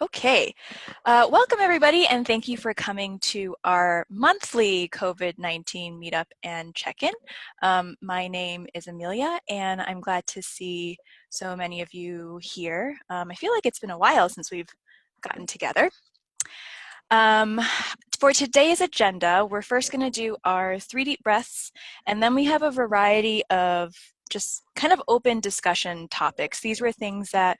Okay, welcome everybody, and thank you for coming to our monthly COVID-19 meetup and check-in. My name is Amelia, and I'm glad to see so many of you here. I feel like it's been a while since we've gotten together. Um, for today's agenda, we're first going to do our 3 deep breaths, and then we have a variety of just kind of open discussion topics. These were things that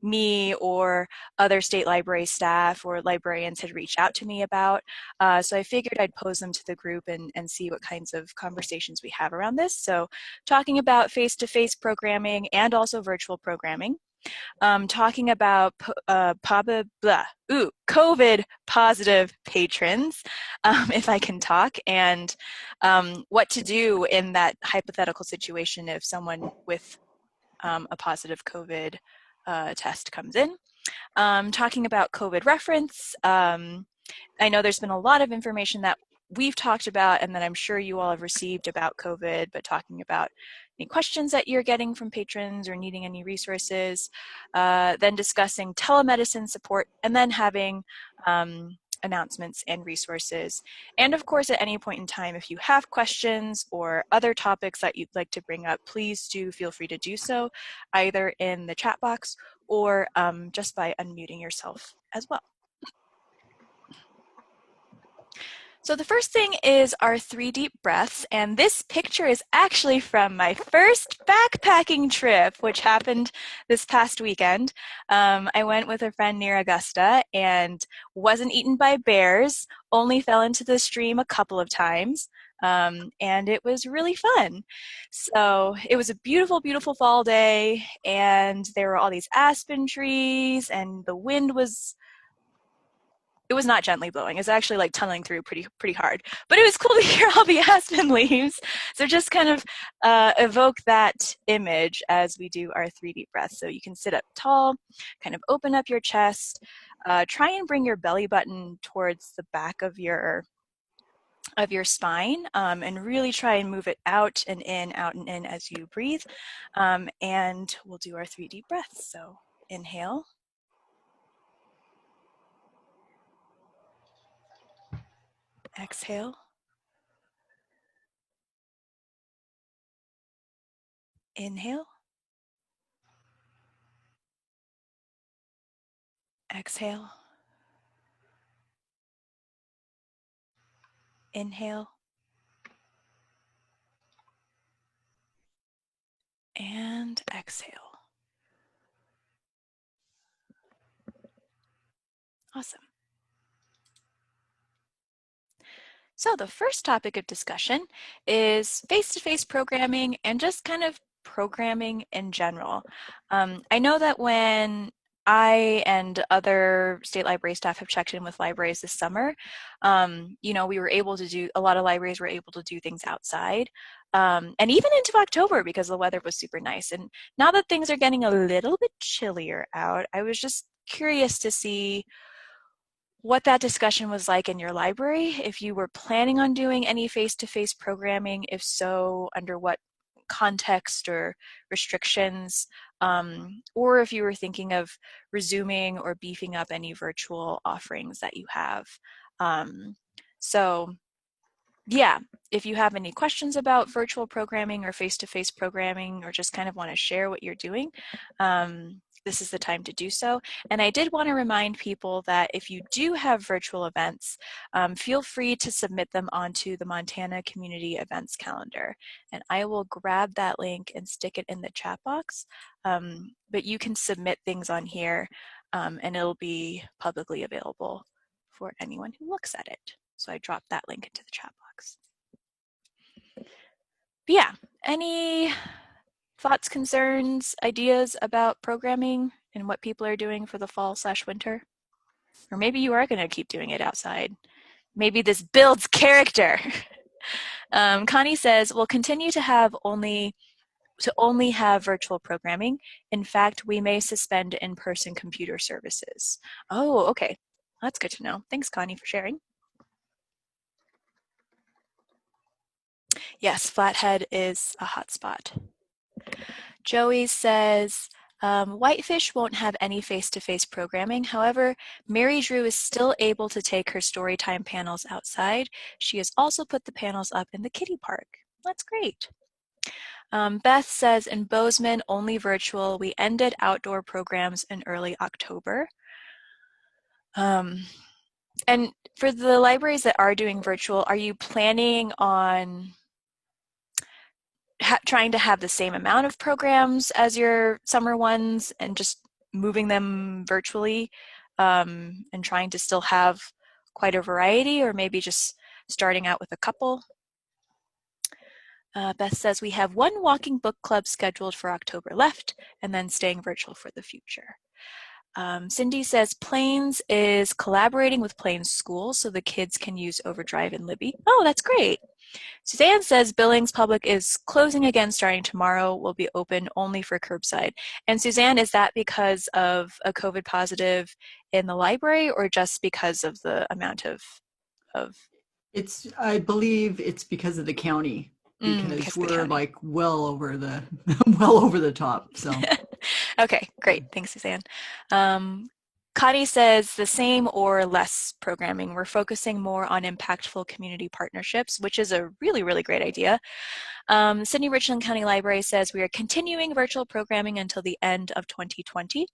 me or other state library staff or librarians had reached out to me about. So I figured I'd pose them to the group and see what kinds of conversations we have around this. So talking about face-to-face programming and also virtual programming. Talking about COVID positive patrons, if I can talk, and what to do in that hypothetical situation if someone with a positive COVID test comes in. Talking about COVID reference. I know there's been a lot of information that we've talked about and that I'm sure you all have received about COVID, but talking about any questions that you're getting from patrons or needing any resources, then discussing telemedicine support, and then having announcements and resources. And of course, at any point in time, if you have questions or other topics that you'd like to bring up, please do feel free to do so, either in the chat box or just by unmuting yourself as well. So the first thing is our 3 deep breaths, and this picture is actually from my first backpacking trip, which happened this past weekend. I went with a friend near Augusta and wasn't eaten by bears, only fell into the stream a couple of times. And it was really fun. So it was a beautiful, beautiful fall day, and there were all these aspen trees, and the wind was it was not gently blowing. It was actually like tunneling through pretty hard. But it was cool to hear all the aspen leaves. So just kind of evoke that image as we do our 3 deep breaths. So you can sit up tall, kind of open up your chest, try and bring your belly button towards the back of your spine, and really try and move it out and in as you breathe. And we'll do our 3 deep breaths. So inhale. Exhale. Inhale. Exhale. Inhale. And exhale. Awesome. So the first topic of discussion is face-to-face programming and just kind of programming in general. I know that when I and other state library staff have checked in with libraries this summer, we were able to do, a lot of libraries were able to do things outside, and even into October because the weather was super nice. And now that things are getting a little bit chillier out, I was just curious to see what that discussion was like in your library, if you were planning on doing any face-to-face programming, if so, under what context or restrictions, or if you were thinking of resuming or beefing up any virtual offerings that you have. So yeah, if you have any questions about virtual programming or face-to-face programming, or just kind of want to share what you're doing, this is the time to do so. And I did want to remind people that if you do have virtual events, feel free to submit them onto the Montana Community Events Calendar. And I will grab that link and stick it in the chat box. But you can submit things on here, and it'll be publicly available for anyone who looks at it. So I dropped that link into the chat box. But yeah, any thoughts, concerns, ideas about programming and what people are doing for the fall/winter? Or maybe you are going to keep doing it outside. Maybe this builds character. Connie says, we'll continue to only have virtual programming. In fact, we may suspend in-person computer services. Oh, okay. That's good to know. Thanks, Connie, for sharing. Yes, Flathead is a hotspot. Joey says, Whitefish won't have any face-to-face programming. However, Mary Drew is still able to take her storytime panels outside. She has also put the panels up in the kiddie park. That's great. Beth says in Bozeman, only virtual. We ended outdoor programs in early October. And for the libraries that are doing virtual, are you planning on trying to have the same amount of programs as your summer ones and just moving them virtually, and trying to still have quite a variety, or maybe just starting out with a couple? Beth says we have one walking book club scheduled for October left, and then staying virtual for the future. Cindy says Plains is collaborating with Plains School so the kids can use Overdrive and Libby. Oh, that's great. Suzanne says Billings Public is closing again starting tomorrow, will be open only for curbside. And Suzanne, is that because of a COVID positive in the library or just because of the amount of I believe it's because of the county, because because of the we're county? like well over the well over the top. So Okay, great. Thanks, Suzanne. Connie says the same or less programming. We're focusing more on impactful community partnerships, which is a really, really great idea. Sydney Richland County Library says we are continuing virtual programming until the end of 2020.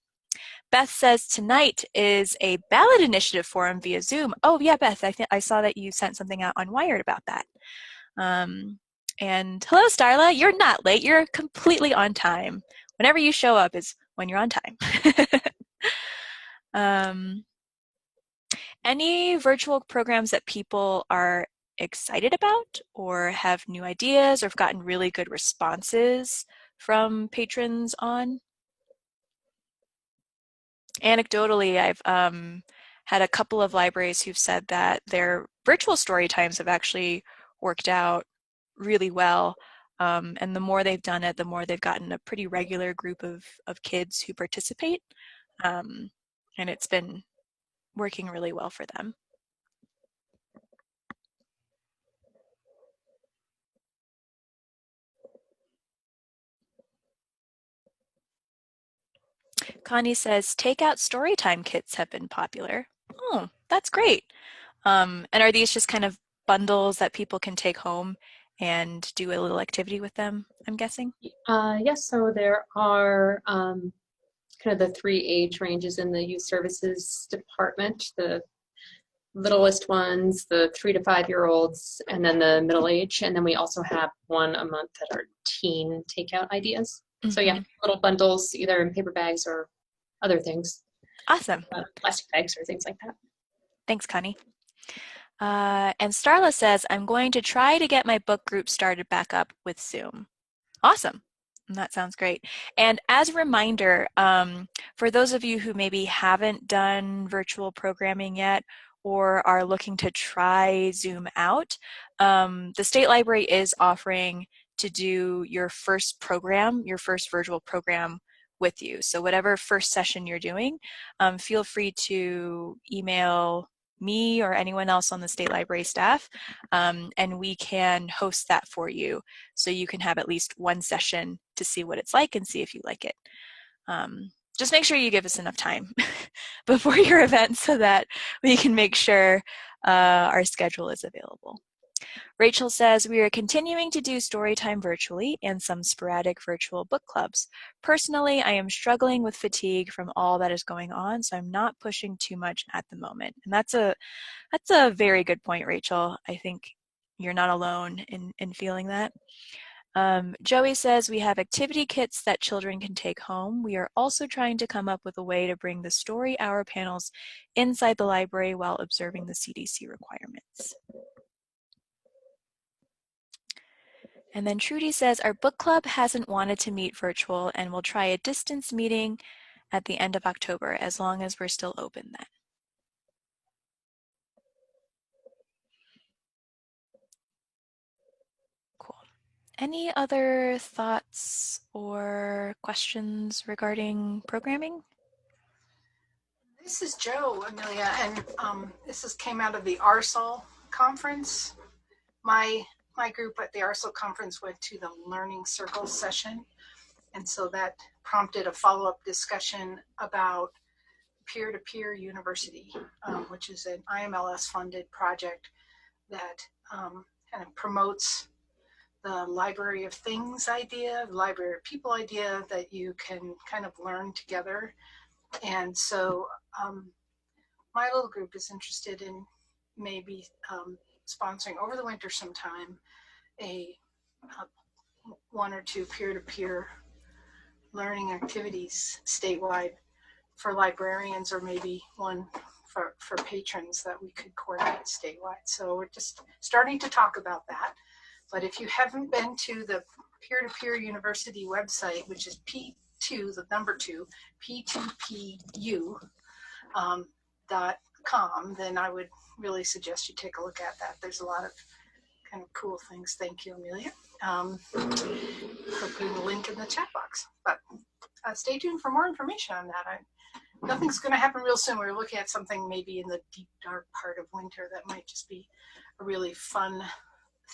Beth says tonight is a ballot initiative forum via Zoom. Oh yeah, Beth, I saw that you sent something out on Wired about that. And hello, Starla. You're not late. You're completely on time. Whenever you show up is when you're on time. Any virtual programs that people are excited about or have new ideas or have gotten really good responses from patrons on? Anecdotally, I've had a couple of libraries who've said that their virtual story times have actually worked out really well. And the more they've done it, the more they've gotten a pretty regular group of kids who participate. And it's been working really well for them. Connie says, takeout storytime kits have been popular. Oh, that's great. And are these just kind of bundles that people can take home and do a little activity with them, I'm guessing? Yes, so there are kind of the three age ranges in the youth services department, the littlest ones, the 3 to 5 year olds, and then the middle age. And then we also have one a month that are teen takeout ideas. So yeah, little bundles, either in paper bags or other things. Awesome. Plastic bags or things like that. Thanks, Connie. And Starla says, I'm going to try to get my book group started back up with Zoom. Awesome. That sounds great. And as a reminder, for those of you who maybe haven't done virtual programming yet or are looking to try Zoom out, the State Library is offering to do your first program, your first virtual program with you. So whatever first session you're doing, feel free to email me or anyone else on the State Library staff, and we can host that for you so you can have at least one session to see what it's like and see if you like it. Just make sure you give us enough time before your event so that we can make sure our schedule is available. Rachel says, we are continuing to do Storytime virtually and some sporadic virtual book clubs. Personally, I am struggling with fatigue from all that is going on, so I'm not pushing too much at the moment. And that's a very good point, Rachel. I think you're not alone in feeling that. Joey says, we have activity kits that children can take home. We are also trying to come up with a way to bring the story hour panels inside the library while observing the CDC requirements. And then Trudy says, our book club hasn't wanted to meet virtual and will try a distance meeting at the end of October, as long as we're still open then. Cool. Any other thoughts or questions regarding programming? This is Jo, Amelia, and this came out of the ARSL conference. My group at the ARSL conference went to the Learning Circle session, and so that prompted a follow-up discussion about peer-to-peer university, which is an IMLS-funded project that kind of promotes the library of things idea, the library of people idea that you can kind of learn together. And so my little group is interested in maybe sponsoring over the winter sometime a one or two peer-to-peer learning activities statewide for librarians, or maybe one for patrons that we could coordinate statewide. So we're just starting to talk about that. But if you haven't been to the peer-to-peer university website, which is P2, the number 2, p2pu.com, then I would really suggest you take a look at that. There's a lot of kind of cool things. Thank you, Amelia, for putting the link in the chat box. But stay tuned for more information on that. Nothing's going to happen real soon. We're looking at something maybe in the deep, dark part of winter that might just be a really fun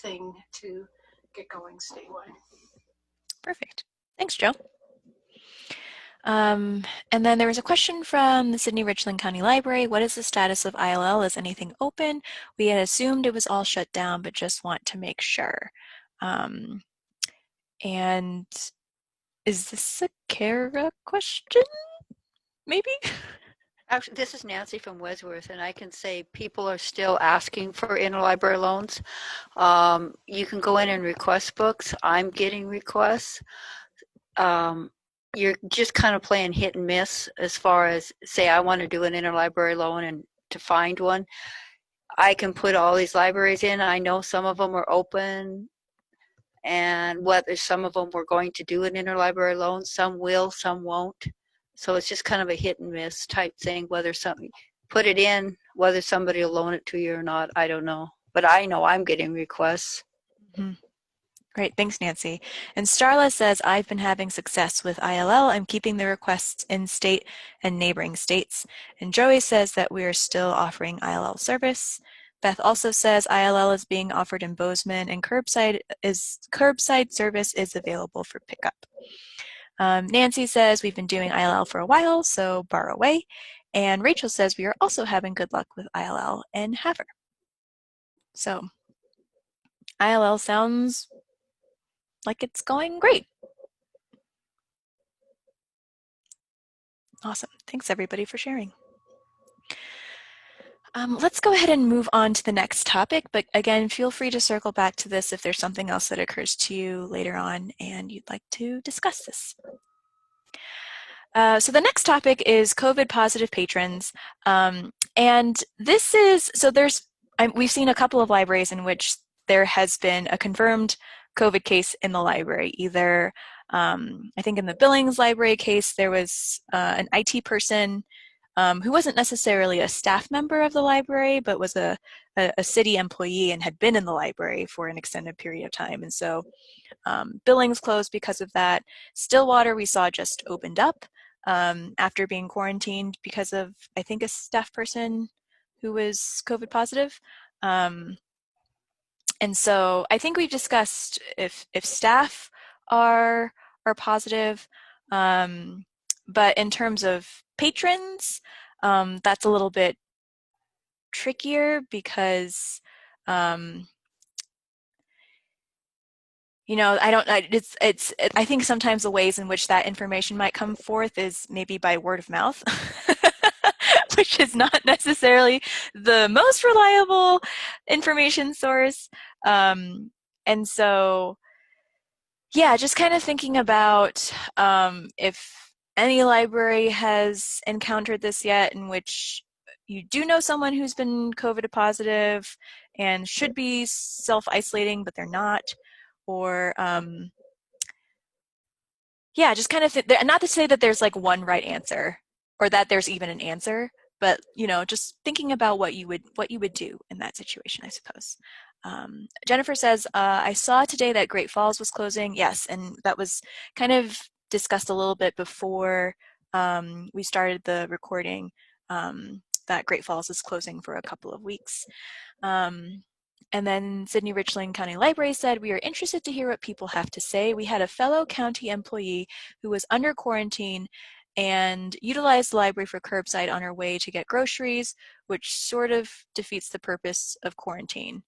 thing to get going statewide. Perfect. Thanks, Joe. And then there was a question from the Sydney Richland County Library. What is the status of ILL? Is anything open? We had assumed it was all shut down, but just want to make sure. And is this a Kara question? Maybe? Actually, this is Nancy from Wesworth, and I can say people are still asking for interlibrary loans. You can go in and request books. I'm getting requests. You're just kind of playing hit and miss as far as, say, I want to do an interlibrary loan and to find one. I can put all these libraries in. I know some of them are open, and whether some of them we're going to do an interlibrary loan, some will, some won't. So it's just kind of a hit and miss type thing, whether something, put it in, whether somebody will loan it to you or not, I don't know. But I know I'm getting requests. Mm-hmm. Great, thanks, Nancy. And Starla says, I've been having success with ILL. I'm keeping the requests in state and neighboring states. And Joey says that we are still offering ILL service. Beth also says ILL is being offered in Bozeman, and curbside service is available for pickup. Nancy says we've been doing ILL for a while, so bar away. And Rachel says we are also having good luck with ILL and Havre. So ILL sounds like it's going great. Awesome. Thanks everybody for sharing. Let's go ahead and move on to the next topic, but again, feel free to circle back to this if there's something else that occurs to you later on and you'd like to discuss this. So the next topic is COVID positive patrons. And this is, so we've seen a couple of libraries in which there has been a confirmed COVID case in the library. Either, I think in the Billings library case, there was an IT person who wasn't necessarily a staff member of the library, but was a city employee and had been in the library for an extended period of time. And so Billings closed because of that. Stillwater, we saw, just opened up after being quarantined because of, I think, a staff person who was COVID positive. And so I think we've discussed if staff are positive, but in terms of patrons, that's a little bit trickier because you know, I think sometimes the ways in which that information might come forth is maybe by word of mouth, which is not necessarily the most reliable information source. And so, yeah, just kind of thinking about if any library has encountered this yet, in which you do know someone who's been COVID positive and should be self-isolating, but they're not. Or, yeah, just kind of, not to say that there's like one right answer or that there's even an answer, but, you know, just thinking about what you would do in that situation, I suppose. Jennifer says, I saw today that Great Falls was closing. Yes, and that was kind of discussed a little bit before we started the recording, that Great Falls is closing for a couple of weeks. And then Sydney Richland County Library said, we are interested to hear what people have to say. We had a fellow county employee who was under quarantine and utilized the library for curbside on her way to get groceries, which sort of defeats the purpose of quarantine.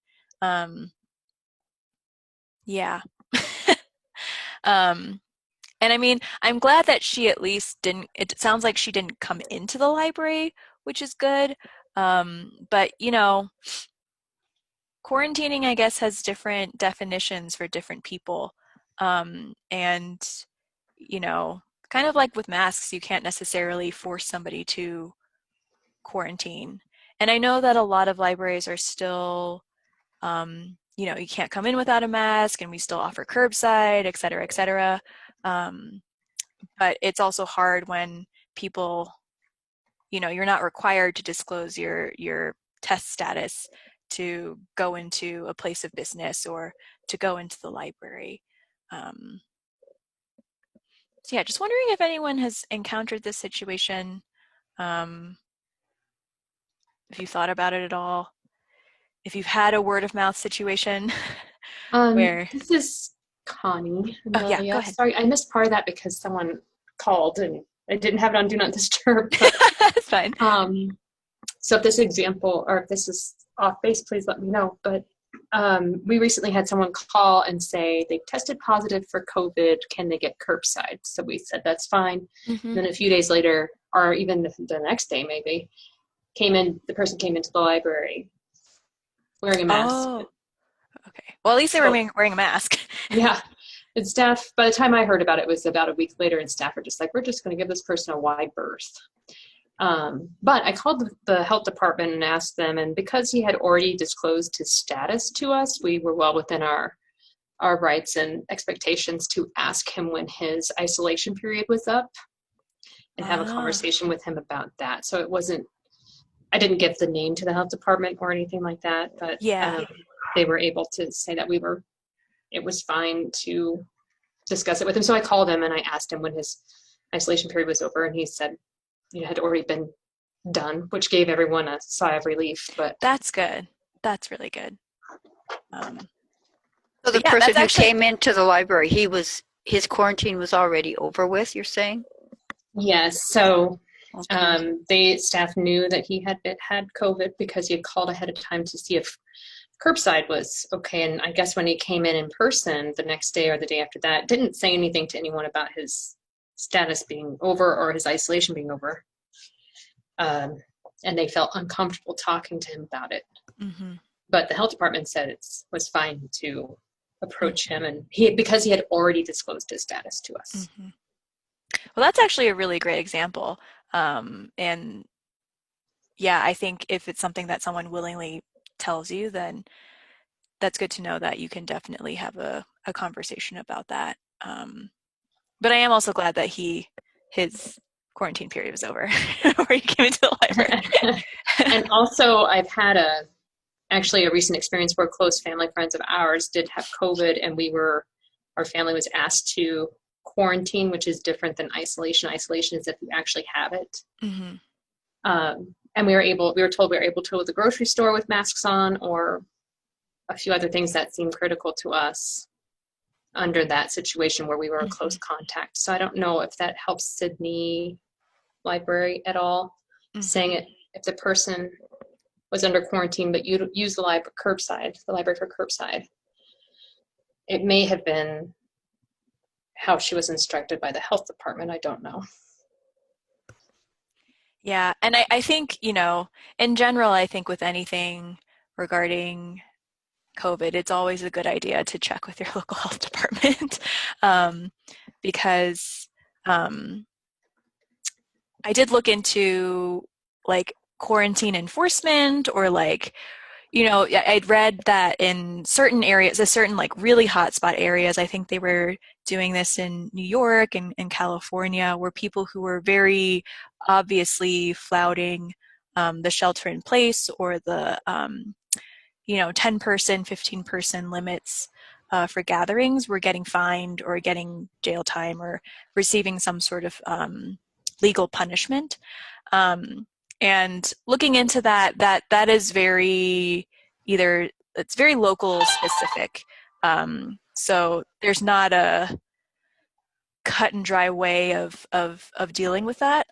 Yeah. And I mean, I'm glad that she at least didn't, it sounds like she didn't come into the library, which is good. But, you know, quarantining, I guess, has different definitions for different people. And, you know, kind of like with masks, you can't necessarily force somebody to quarantine. And I know that a lot of libraries are still, you know, you can't come in without a mask, and we still offer curbside, et cetera, et cetera. But it's also hard when people, you know, you're not required to disclose your test status to go into a place of business or to go into the library. So yeah, just wondering if anyone has encountered this situation, if you thought about it at all, if you've had a word of mouth situation where. This is Connie. Oh yeah, go ahead. Sorry, I missed part of that because someone called and I didn't have it on Do Not Disturb. But, That's fine. so if this example or if this is off base, please let me know. But we recently had someone call and say they tested positive for COVID. Can they get curbside? So we said that's fine. Mm-hmm. Then a few days later, or even the next day maybe, the person came into the library wearing a mask. Oh, okay. Well, at least they were wearing a mask. Yeah. And staff, by the time I heard about it, it was about a week later, and staff were just like, we're just going to give this person a wide berth. But I called the health department and asked them, and because he had already disclosed his status to us, we were well within our rights and expectations to ask him when his isolation period was up and have a conversation with him about that. So it wasn't, I didn't give the name to the health department or anything like that, but they were able to say that it was fine to discuss it with him. So I called him and I asked him when his isolation period was over, and he said, it had already been done, which gave everyone a sigh of relief. But that's good. That's really good. So the person who came into the library, his quarantine was already over with, you're saying? Yes. So Okay. Staff knew that he had COVID because he had called ahead of time to see if curbside was okay. And I guess when he came in person the next day or the day after that, didn't say anything to anyone about his status being over or his isolation being over. And they felt uncomfortable talking to him about it. Mm-hmm. But the health department said it was fine to approach him, and because he had already disclosed his status to us. Mm-hmm. Well, that's actually a really great example. And yeah, I think if it's something that someone willingly tells you, then that's good to know that you can definitely have a conversation about that. But I am also glad that his quarantine period was over before he came into the library. And also I've had actually a recent experience where close family friends of ours did have COVID, and our family was asked to quarantine, which is different than isolation. Isolation is if you actually have it. Mm-hmm. And we were told we were able to go to the grocery store with masks on, or a few other things that seemed critical to us under that situation where we were in close contact. So I don't know if that helps Sydney Library at all, saying it if the person was under quarantine but you use the library for curbside. It may have been how she was instructed by the health department. I don't know. Yeah, and I think, in general, I think with anything regarding COVID, it's always a good idea to check with your local health department because I did look into quarantine enforcement, or I'd read that in certain areas, certain really hotspot areas, I think they were doing this in New York and in California, where people who were very obviously flouting the shelter in place or the 10-person, 15-person limits for gatherings were getting fined or getting jail time or receiving some sort of legal punishment. And looking into that is very either it's very local specific. So there's not a cut and dry way of dealing with that.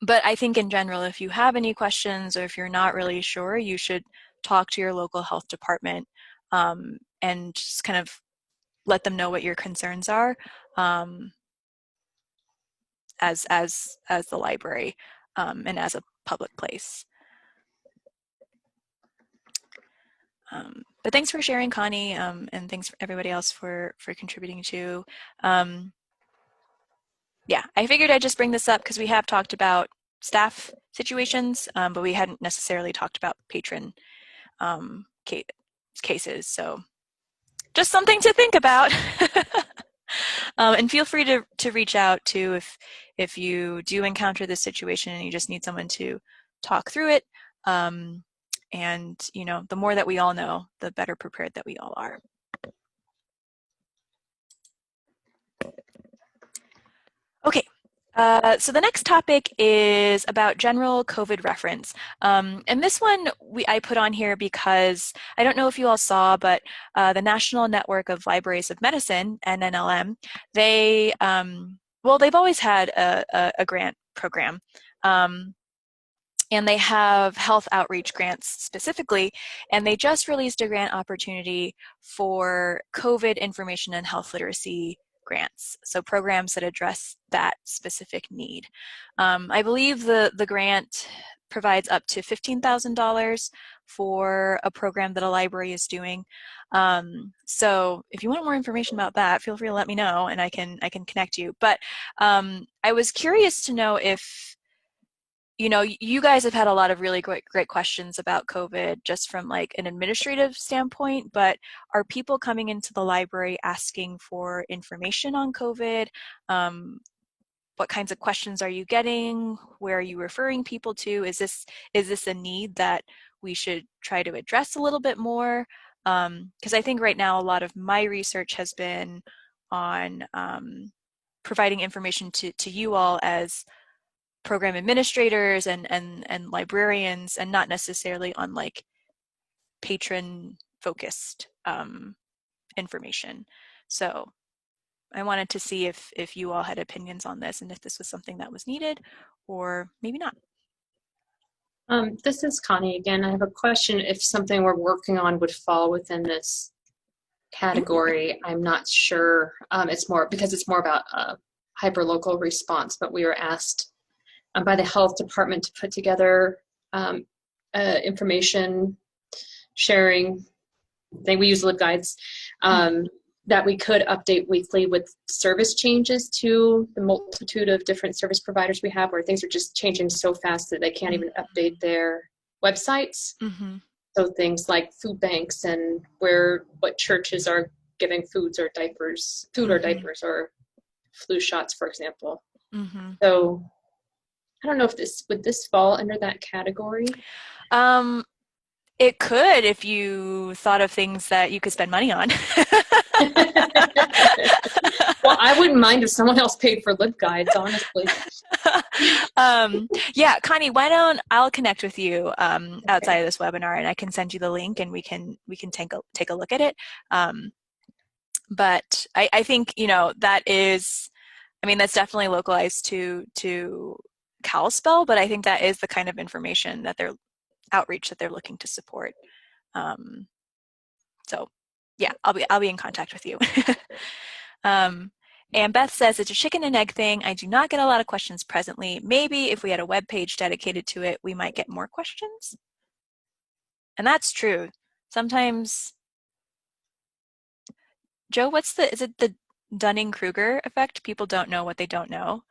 But I think in general, if you have any questions or if you're not really sure, you should talk to your local health department and just kind of let them know what your concerns are as the library and as a public place. But thanks for sharing, Connie, and thanks for everybody else for contributing too. Yeah, I figured I'd just bring this up because we have talked about staff situations, but we hadn't necessarily talked about patron cases. So just something to think about. And feel free to reach out too if you do encounter this situation and you just need someone to talk through it. And you know, the more that we all know, the better prepared that we all are. Okay, so the next topic is about general COVID reference. And this one I put on here because I don't know if you all saw, but the National Network of Libraries of Medicine, NNLM, they've always had a grant program. And they have health outreach grants specifically, and they just released a grant opportunity for COVID information and health literacy grants, so programs that address that specific need. I believe the grant provides up to $15,000 for a program that a library is doing. So if you want more information about that, feel free to let me know and I can connect you. But I was curious to know if, you know, you guys have had a lot of really great questions about COVID just from like an administrative standpoint, but are people coming into the library asking for information on COVID? What kinds of questions are you getting? Where are you referring people to? Is this a need that we should try to address a little bit more? Because I think right now a lot of my research has been on providing information to you all as program administrators and librarians, and not necessarily on like patron focused information. So I wanted to see if you all had opinions on this and if this was something that was needed or maybe not. This is Connie again. I have a question if something we're working on would fall within this category. I'm not sure. It's more because it's more about hyperlocal response, but we were asked by the health department to put together information sharing thing. We use LibGuides that we could update weekly with service changes to the multitude of different service providers we have, where things are just changing so fast that they can't even update their websites. Mm-hmm. So things like food banks and what churches are giving foods or diapers, or diapers or flu shots, for example. Mm-hmm. So I don't know if would this fall under that category? It could if you thought of things that you could spend money on. Well, I wouldn't mind if someone else paid for LibGuides, honestly. Yeah, Connie, why don't I'll connect with you outside of this webinar, and I can send you the link, and we can take a look at it. But I think, you know, that's definitely localized to Kalispell, but I think that is the kind of information that outreach that they're looking to support. So yeah, I'll be in contact with you. And Beth says it's a chicken and egg thing. I do not get a lot of questions presently. Maybe if we had a web page dedicated to it, we might get more questions. And that's true. Sometimes, Joe, is it the Dunning-Kruger effect? People don't know what they don't know.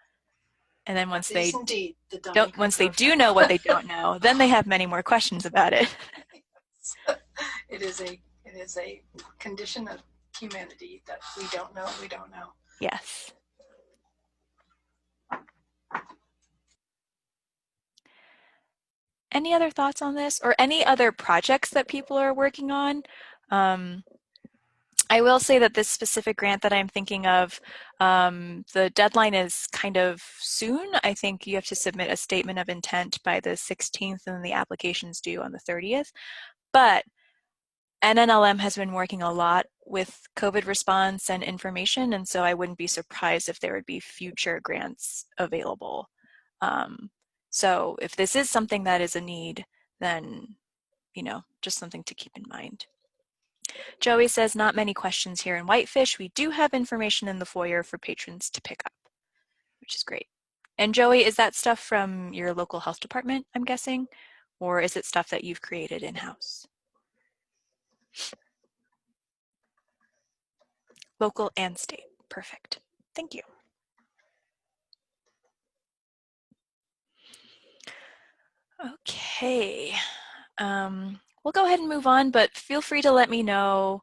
And then once they do know what they don't know, then they have many more questions about it. It is a condition of humanity that we don't know. Yes. Any other thoughts on this, or any other projects that people are working on? I will say that this specific grant that I'm thinking of, the deadline is kind of soon. I think you have to submit a statement of intent by the 16th and the application's due on the 30th. But NNLM has been working a lot with COVID response and information, and so I wouldn't be surprised if there would be future grants available. So if this is something that is a need, then, just something to keep in mind. Joey says, not many questions here in Whitefish. We do have information in the foyer for patrons to pick up, which is great. And Joey, is that stuff from your local health department, I'm guessing? Or is it stuff that you've created in-house? Local and state. Perfect. Thank you. Okay. We'll go ahead and move on, but feel free to let me know,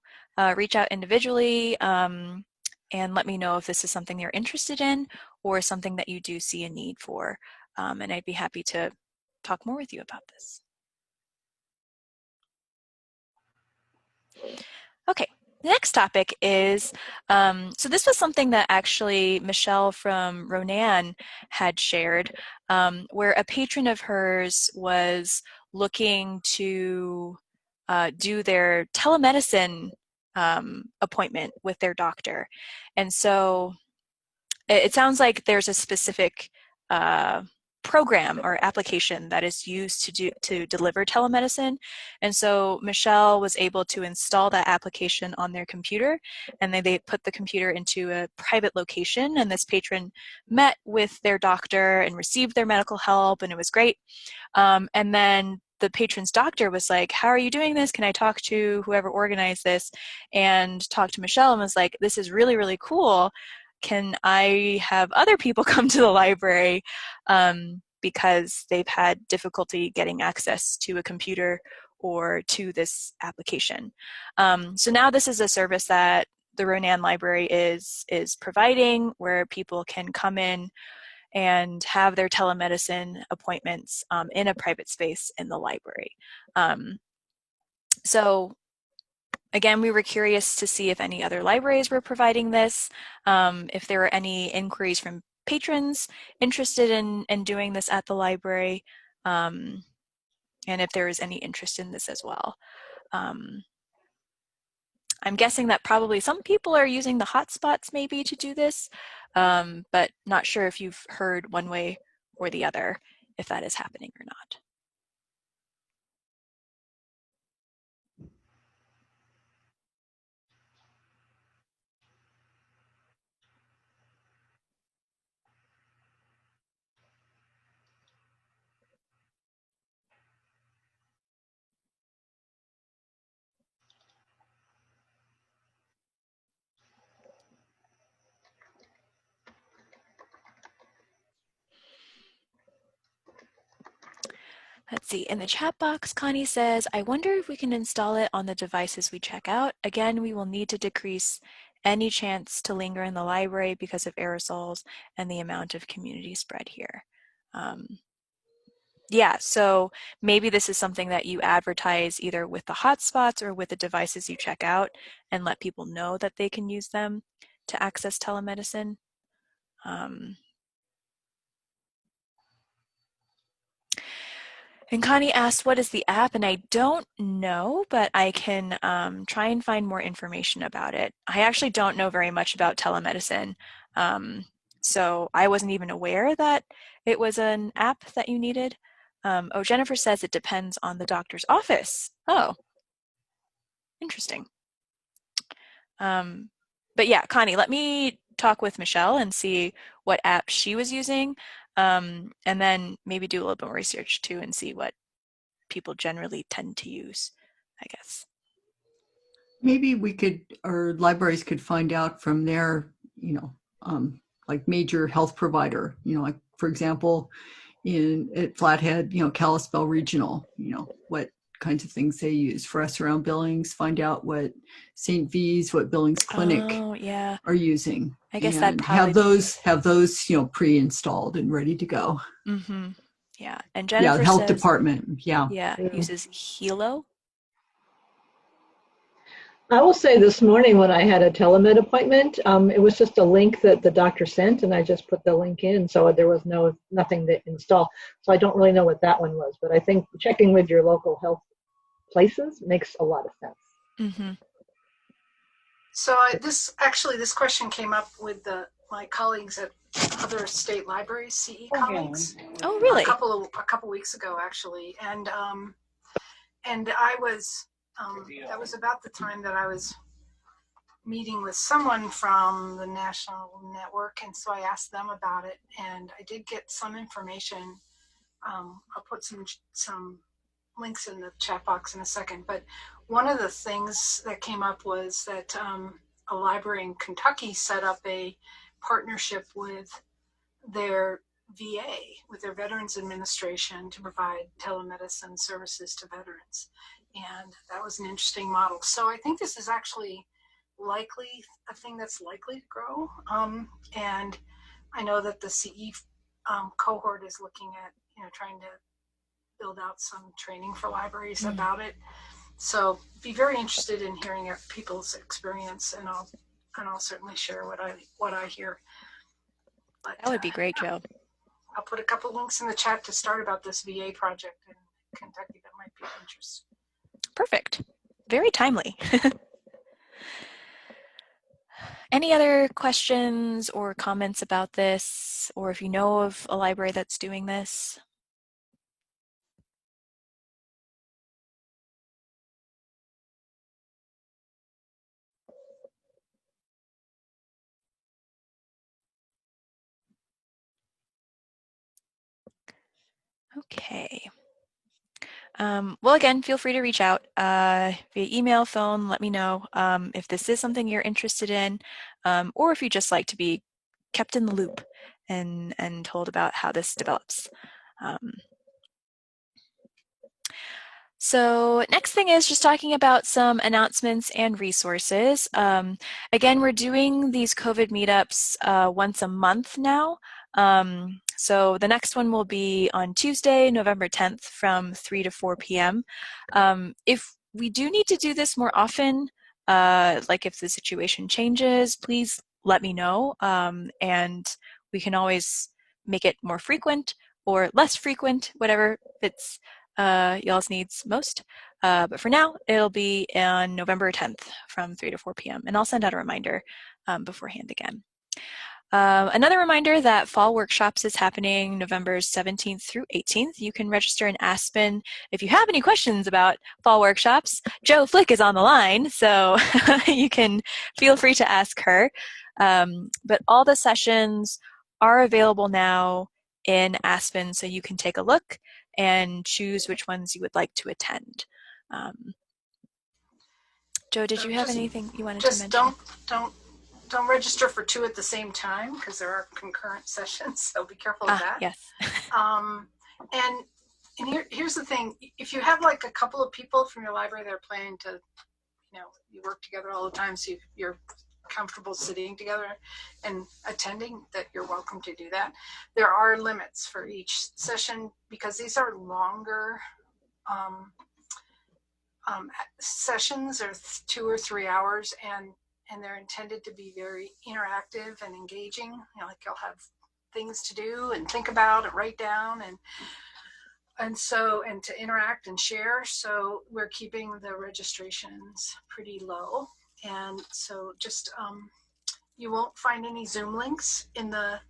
reach out individually, and let me know if this is something you're interested in or something that you do see a need for. And I'd be happy to talk more with you about this. Okay, the next topic is, so this was something that actually Michelle from Ronan had shared, where a patron of hers was looking to do their telemedicine appointment with their doctor. And so it sounds like there's a specific program or application that is used to deliver telemedicine. And so Michelle was able to install that application on their computer, and then they put the computer into a private location, and this patron met with their doctor and received their medical help, and it was great. And then the patron's doctor was like, how are you doing this? Can I talk to whoever organized this? And talked to Michelle and was like, this is really, really cool. Can I have other people come to the library because they've had difficulty getting access to a computer or to this application? So now this is a service that the Ronan Library is providing, where people can come in and have their telemedicine appointments in a private space in the library. So again, we were curious to see if any other libraries were providing this, if there were any inquiries from patrons interested in doing this at the library, and if there was any interest in this as well. I'm guessing that probably some people are using the hotspots maybe to do this, but not sure if you've heard one way or the other if that is happening or not. Let's see, in the chat box, Connie says, I wonder if we can install it on the devices we check out. Again, we will need to decrease any chance to linger in the library because of aerosols and the amount of community spread here. Yeah, so maybe this is something that you advertise either with the hotspots or with the devices you check out and let people know that they can use them to access telemedicine. And Connie asked, what is the app? And I don't know, but I can try and find more information about it. I actually don't know very much about telemedicine. So I wasn't even aware that it was an app that you needed. Oh, Jennifer says it depends on the doctor's office. Oh, interesting. But yeah, Connie, let me talk with Michelle and see what app she was using. And then maybe do a little bit more research too and see what people generally tend to use, I guess. Maybe we could, or libraries could find out from their, like major health provider, like for example, at Flathead, Kalispell Regional, what kinds of things they use. For us around Billings, find out what St. V's, what Billings Clinic are using. I guess that probably have those pre-installed and ready to go. Mm-hmm. Yeah, and Jennifer the health says, department. Yeah, uses Helo. I will say this morning when I had a telemed appointment, it was just a link that the doctor sent, and I just put the link in, so there was nothing to install. So I don't really know what that one was, but I think checking with your local health places makes a lot of sense. Mm-hmm. So this question came up with my colleagues at other state libraries, CE colleagues, Oh, really? a couple weeks ago actually, and I was that was about the time that I was meeting with someone from the national network, and so I asked them about it, and I did get some information. I'll put some links in the chat box in a second, but one of the things that came up was that a library in Kentucky set up a partnership with their VA, with their Veterans Administration, to provide telemedicine services to veterans. And that was an interesting model. So I think this is actually likely a thing that's likely to grow. And I know that the CE cohort is looking at, trying to build out some training for libraries about it. So be very interested in hearing people's experience, and I'll certainly share what I hear. But, That would be great, Joe. I'll put a couple links in the chat to start about this VA project in Kentucky that might be of interest. Perfect. Very timely. Any other questions or comments about this, or if you know of a library that's doing this? Okay. Well, again, feel free to reach out via email, phone, let me know if this is something you're interested in, or if you just like to be kept in the loop and told about how this develops. So next thing is just talking about some announcements and resources. Again, we're doing these COVID meetups once a month now. So the next one will be on Tuesday, November 10th from 3 to 4 p.m. If we do need to do this more often, like if the situation changes, please let me know, and we can always make it more frequent or less frequent, whatever fits y'all's needs most. But for now, it'll be on November 10th from 3 to 4 p.m. And I'll send out a reminder beforehand again. Another reminder that Fall Workshops is happening November 17th through 18th. You can register in Aspen if you have any questions about Fall Workshops. Jo Flick is on the line, so you can feel free to ask her. But all the sessions are available now in Aspen, so you can take a look and choose which ones you would like to attend. Jo, did you have anything you wanted to mention? Just don't register for two at the same time, because there are concurrent sessions, so be careful of that. Yes. And here's the thing: if you have like a couple of people from your library that are planning to, you work together all the time, so you're comfortable sitting together and attending, that you're welcome to do that. There are limits for each session because these are longer sessions, or 2 or 3 hours, and they're intended to be very interactive and engaging. Like you'll have things to do and think about and write down and to interact and share. So we're keeping the registrations pretty low. And so just you won't find any Zoom links in the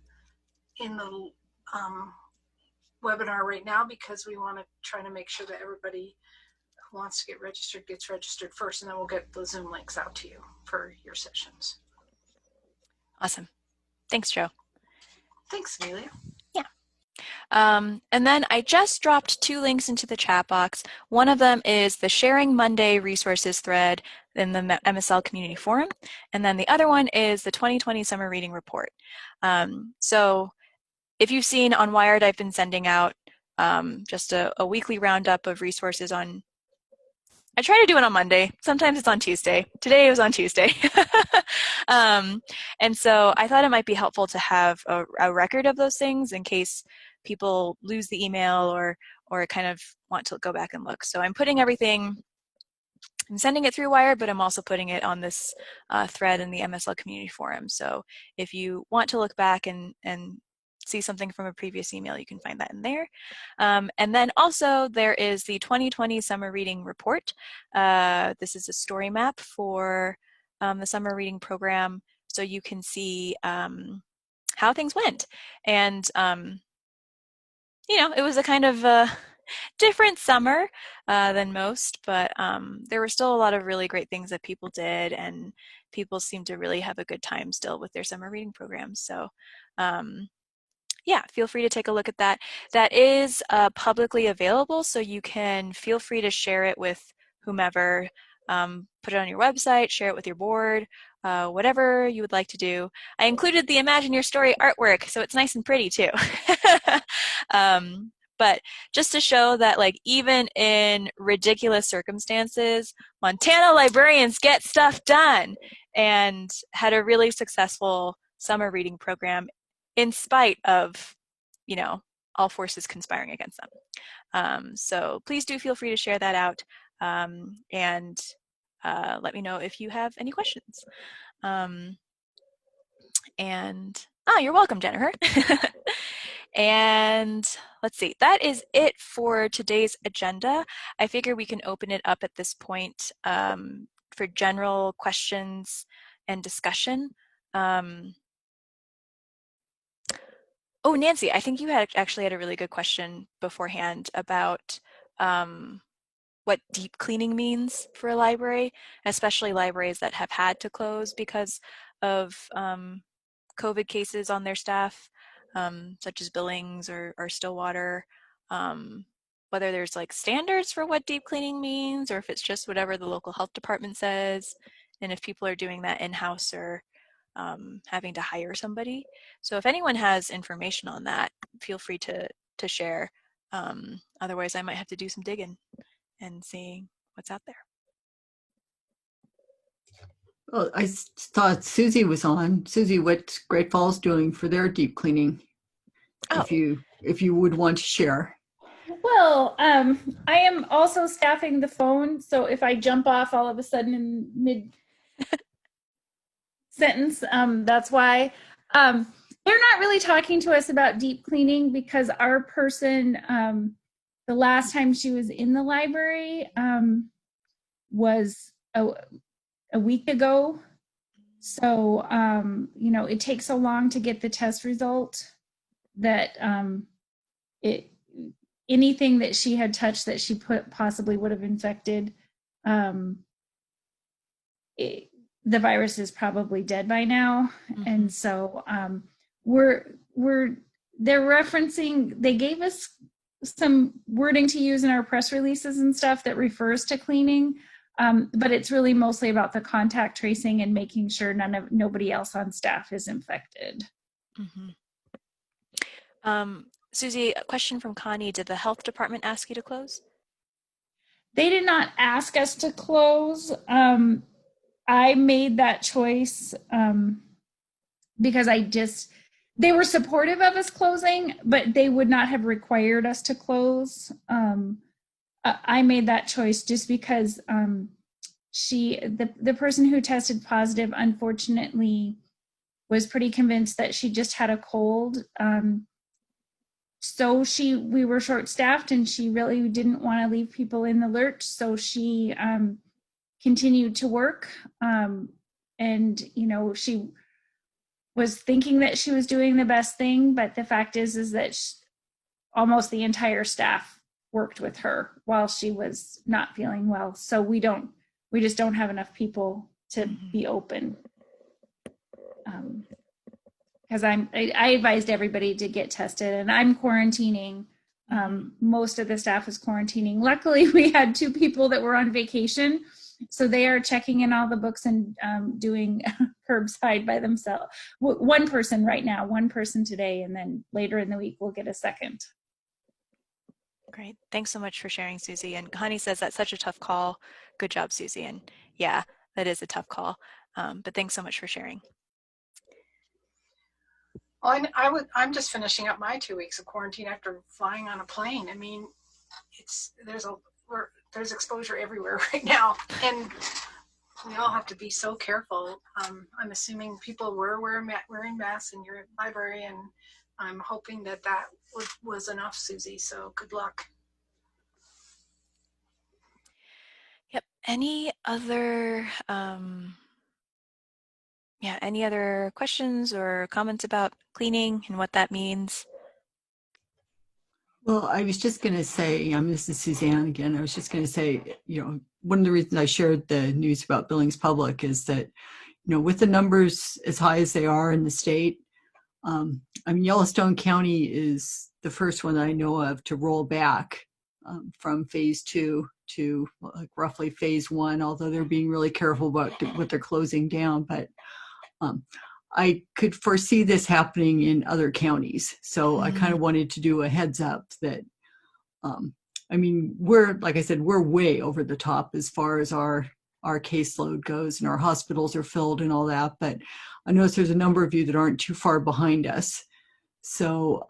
webinar right now, because we want to try to make sure that everybody who wants to get registered gets registered first, and then we'll get the Zoom links out to you for your sessions. Awesome. Thanks, Jo. Thanks, Amelia. Yeah. And then I just dropped 2 links into the chat box. One of them is the Sharing Monday resources thread in the MSL Community Forum. And then the other one is the 2020 Summer Reading Report. So if you've seen on Wired, I've been sending out just a weekly roundup of resources on, I try to do it on Monday. Sometimes it's on Tuesday. Today it was on Tuesday. And so I thought it might be helpful to have a record of those things in case people lose the email or kind of want to go back and look. So I'm putting everything, I'm sending it through Wired, but I'm also putting it on this thread in the MSL Community Forum. So if you want to look back and see something from a previous email, you can find that in there. And then also there is the 2020 Summer Reading Report. This is a story map for the summer reading program, so you can see how things went. And you know, it was a kind of different summer than most, but there were still a lot of really great things that people did, and people seemed to really have a good time still with their summer reading programs. So yeah, feel free to take a look at that. That is publicly available, so you can feel free to share it with whomever, put it on your website, share it with your board, whatever you would like to do. I included the Imagine Your Story artwork, so it's nice and pretty too. But just to show that, like, even in ridiculous circumstances, Montana librarians get stuff done, and had a really successful summer reading program in spite of, you know, all forces conspiring against them. So please do feel free to share that out, and let me know if you have any questions. You're welcome, Jennifer. And let's see, that is it for today's agenda. I figure we can open it up at this point for general questions and discussion. Oh, Nancy, I think you had actually had a really good question beforehand about what deep cleaning means for a library, especially libraries that have had to close because of COVID cases on their staff, such as Billings or Stillwater. Whether there's like standards for what deep cleaning means, or if it's just whatever the local health department says, and if people are doing that in-house or having to hire somebody. So if anyone has information on that, feel free to share. Otherwise, I might have to do some digging and seeing what's out there. Well, I thought Susie was on. Susie, what's Great Falls doing for their deep cleaning? Oh. If you would want to share. Well, I am also staffing the phone, so if I jump off all of a sudden in mid sentence, that's why. They're not really talking to us about deep cleaning because our person, the last time she was in the library was a week ago. So, you know, it takes so long to get the test result that anything that she had touched that she possibly would have infected, the virus is probably dead by now. Mm-hmm. And so they're referencing, they gave us some wording to use in our press releases and stuff that refers to cleaning. But it's really mostly about the contact tracing and making sure nobody else on staff is infected. Mm-hmm. Susie, a question from Connie. Did the health department ask you to close? They did not ask us to close. I made that choice because they were supportive of us closing, but they would not have required us to close. I made that choice just because the person who tested positive, unfortunately, was pretty convinced that she just had a cold. So we were short-staffed, and she really didn't want to leave people in the lurch. So she continued to work, and you know, she was thinking that she was doing the best thing, but the fact is that almost the entire staff worked with her while she was not feeling well. So we just don't have enough people to be open. Because I advised everybody to get tested, and I'm quarantining. Most of the staff is quarantining. Luckily, we had 2 people that were on vacation, so they are checking in all the books and doing curbside by themselves. One person right now, one person today, and then later in the week we'll get a second. Great. Thanks so much for sharing, Susie. And Connie says that's such a tough call. Good job, Susie. And yeah, that is a tough call. But thanks so much for sharing. Well, I'm just finishing up my 2 weeks of quarantine after flying on a plane. I mean, there's exposure everywhere right now, and we all have to be so careful. I'm assuming people were wearing masks in your library, and I'm hoping that that was enough, Susie. So good luck. Yep. Any other any other questions or comments about cleaning and what that means? Well, I was just going to say, this is Suzanne again. I was just going to say, one of the reasons I shared the news about Billings Public is that, with the numbers as high as they are in the state, Yellowstone County is the first one that I know of to roll back from phase 2 to like roughly phase 1, although they're being really careful about what they're closing down. But I could foresee this happening in other counties. So I kind of wanted to do a heads up that, like I said, we're way over the top as far as our caseload goes, and our hospitals are filled and all that. But I notice there's a number of you that aren't too far behind us. So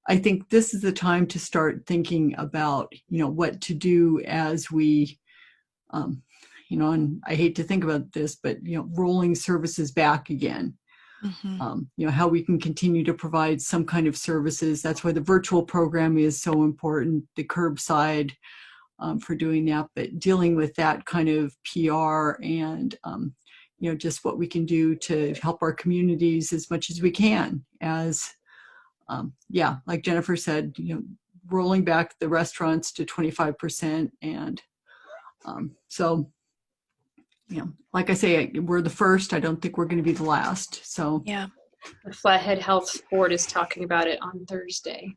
I think this is the time to start thinking about, what to do as we, and I hate to think about this, but, rolling services back again. How we can continue to provide some kind of services. That's why the virtual program is so important, the curbside for doing that, but dealing with that kind of PR and, just what we can do to help our communities as much as we can as, like Jennifer said, rolling back the restaurants to 25%. And so, like I say, we're the first. I don't think we're going to be the last. So Yeah. The Flathead Health Board is talking about it on Thursday.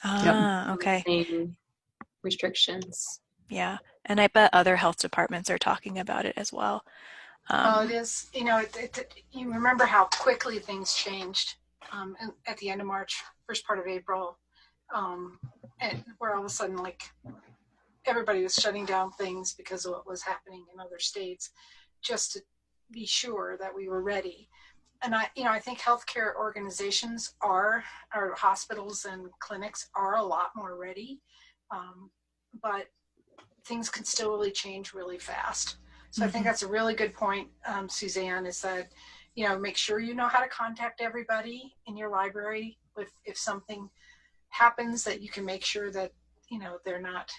Okay. Same restrictions. Yeah. And I bet other health departments are talking about it as well. It is, you remember how quickly things changed at the end of March, first part of April, and where all of a sudden, like, everybody was shutting down things because of what was happening in other states, just to be sure that we were ready. And I think healthcare organizations or hospitals and clinics are a lot more ready, but things can still really change really fast. So I think that's a really good point, Suzanne, is that, make sure you know how to contact everybody in your library if something happens, that you can make sure that, they're not,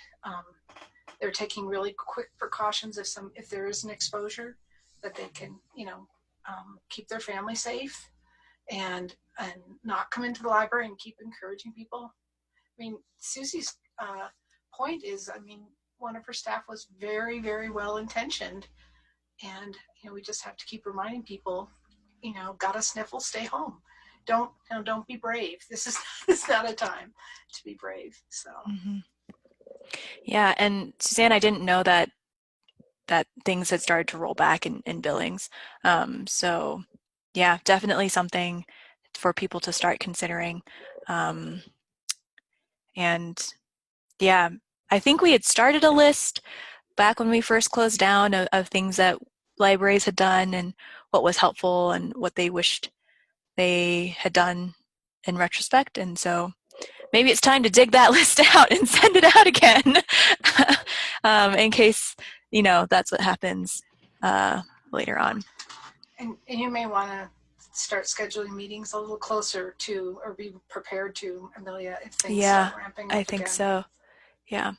they're taking really quick precautions if there is an exposure, that they can, keep their family safe and not come into the library, and keep encouraging people. Susie's point is, one of her staff was very, very well intentioned, and we just have to keep reminding people, got a sniffle, stay home. Don't be brave. This is not a time to be brave. So. Yeah, and Suzanne, I didn't know that things had started to roll back in Billings. So yeah, definitely something for people to start considering. And yeah, I think we had started a list back when we first closed down of things that libraries had done and what was helpful and what they wished they had done in retrospect. And so maybe it's time to dig that list out and send it out again in case, that's what happens later on. And you may want to start scheduling meetings a little closer to, or be prepared to, Amelia, if things start ramping up I think again. so. Yeah.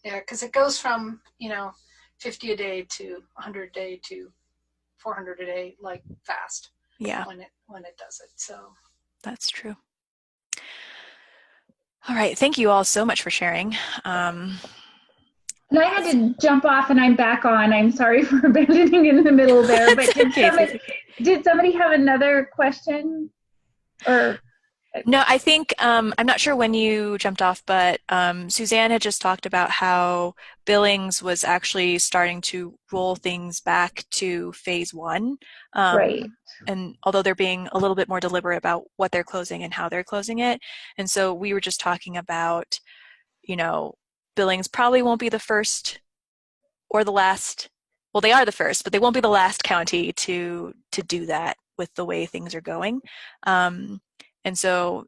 Yeah, because it goes from, 50 a day to 100 a day to 400 a day, like fast. Yeah. When it does it. So that's true. All right. Thank you all so much for sharing. And I had to jump off and I'm back on. I'm sorry for abandoning in the middle there, but did somebody have another question? Or no, I think, I'm not sure when you jumped off, but Suzanne had just talked about how Billings was actually starting to roll things back to phase 1. Right. And although they're being a little bit more deliberate about what they're closing and how they're closing it. And so we were just talking about, Billings probably won't be the first or the last. Well, they are the first, but they won't be the last county to do that with the way things are going. And so,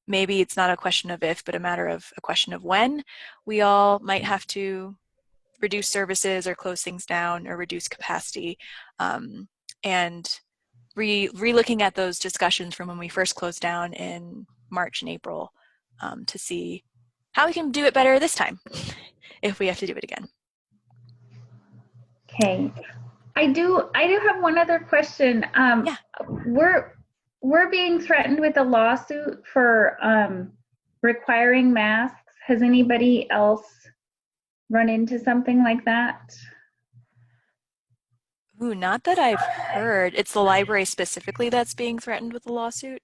maybe it's not a question of if, but a question of when we all might have to reduce services or close things down or reduce capacity. And re-looking at those discussions from when we first closed down in March and April to see how we can do it better this time if we have to do it again. Okay. I do have one other question. Yeah. We're being threatened with a lawsuit for requiring masks. Has anybody else run into something like that? Ooh, not that I've heard. It's the library specifically that's being threatened with a lawsuit.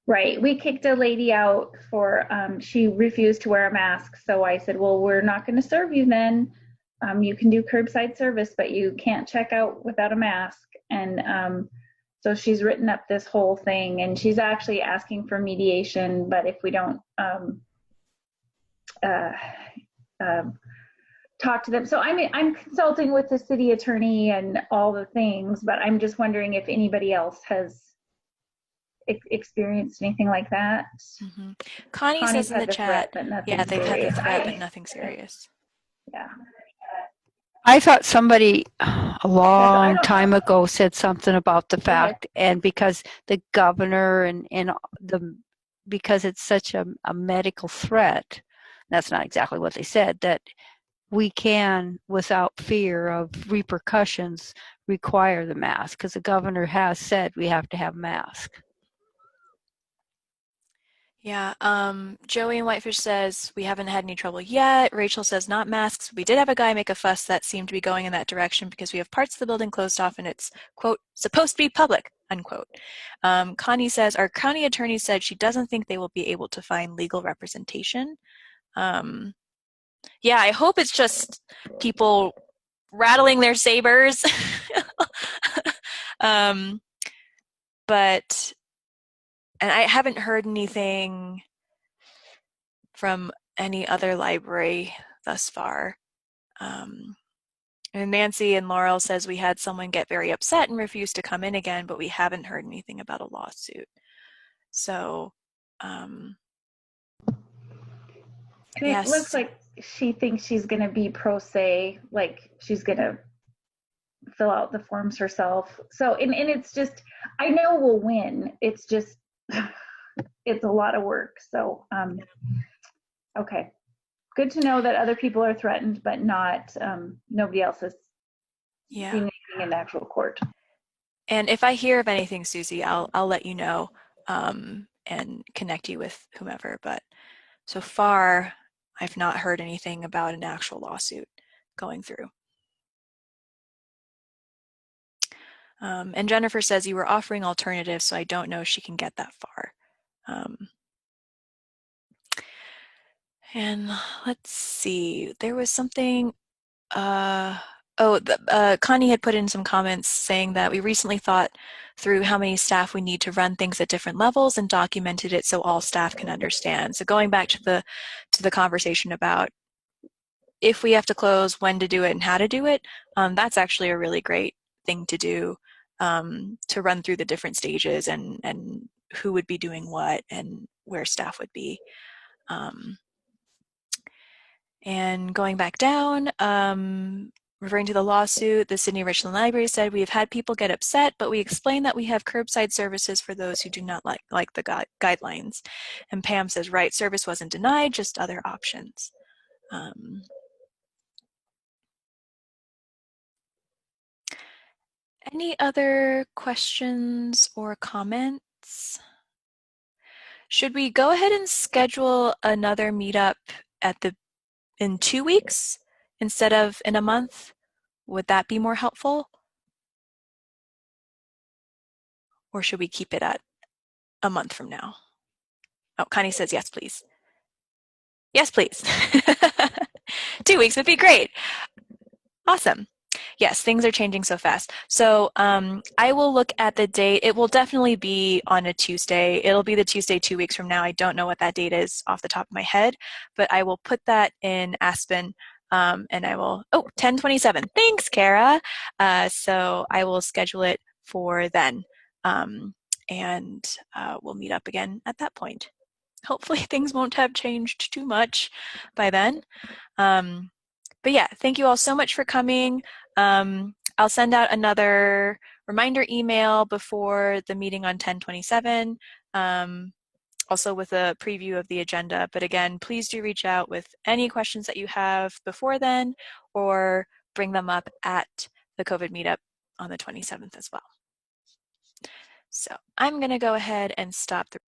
Right. We kicked a lady out for she refused to wear a mask. So I said, well, we're not going to serve you then. You can do curbside service, but you can't check out without a mask. And so she's written up this whole thing, and she's actually asking for mediation. But if we don't talk to them, so I'm consulting with the city attorney and all the things. But I'm just wondering if anybody else has experienced anything like that. Mm-hmm. Connie says in the chat, yeah, they've had the threat, but nothing serious. Yeah. I thought somebody a long time ago said something about the fact, and because the governor and because it's such a medical threat, that's not exactly what they said, that we can, without fear of repercussions, require the mask, because the governor has said we have to have masks. Yeah, Joey in Whitefish says, we haven't had any trouble yet. Rachel says, not masks. We did have a guy make a fuss that seemed to be going in that direction because we have parts of the building closed off and it's, quote, supposed to be public, unquote. Connie says, our county attorney said she doesn't think they will be able to find legal representation. Yeah, I hope it's just people rattling their sabers. But and I haven't heard anything from any other library thus far. And Nancy and Laurel says we had someone get very upset and refuse to come in again, but we haven't heard anything about a lawsuit. So, yes. It looks like she thinks she's going to be pro se, like she's going to fill out the forms herself. So, and it's just, I know we'll win. It's just, it's a lot of work. So, okay. Good to know that other people are threatened, but not, nobody else has seen anything in actual court. And if I hear of anything, Susie, I'll let you know and connect you with whomever. But so far, I've not heard anything about an actual lawsuit going through. And Jennifer says you were offering alternatives, so I don't know if she can get that far. And let's see, there was something, Connie had put in some comments saying that we recently thought through how many staff we need to run things at different levels and documented it so all staff can understand. So going back to the conversation about if we have to close, when to do it and how to do it, that's actually a really great thing to do, to run through the different stages and who would be doing what and where staff would be. And going back down, referring to the lawsuit, the Sydney Richland Library said, we have had people get upset, but we explained that we have curbside services for those who do not like the guidelines. And Pam says, right, service wasn't denied, just other options. Any other questions or comments? Should we go ahead and schedule another meetup in 2 weeks instead of in a month? Would that be more helpful? Or should we keep it at a month from now? Oh, Connie says yes, please. Yes, please. 2 weeks would be great. Awesome. Yes, things are changing so fast. So I will look at the date. It will definitely be on a Tuesday. It'll be the Tuesday 2 weeks from now. I don't know what that date is off the top of my head, but I will put that in Aspen and I will, 10/27. Thanks, Kara. So I will schedule it for then and we'll meet up again at that point. Hopefully things won't have changed too much by then. But yeah, thank you all so much for coming. I'll send out another reminder email before the meeting on 10/27, also with a preview of the agenda. But again, please do reach out with any questions that you have before then, or bring them up at the COVID meetup on the 27th as well. So I'm going to go ahead and stop the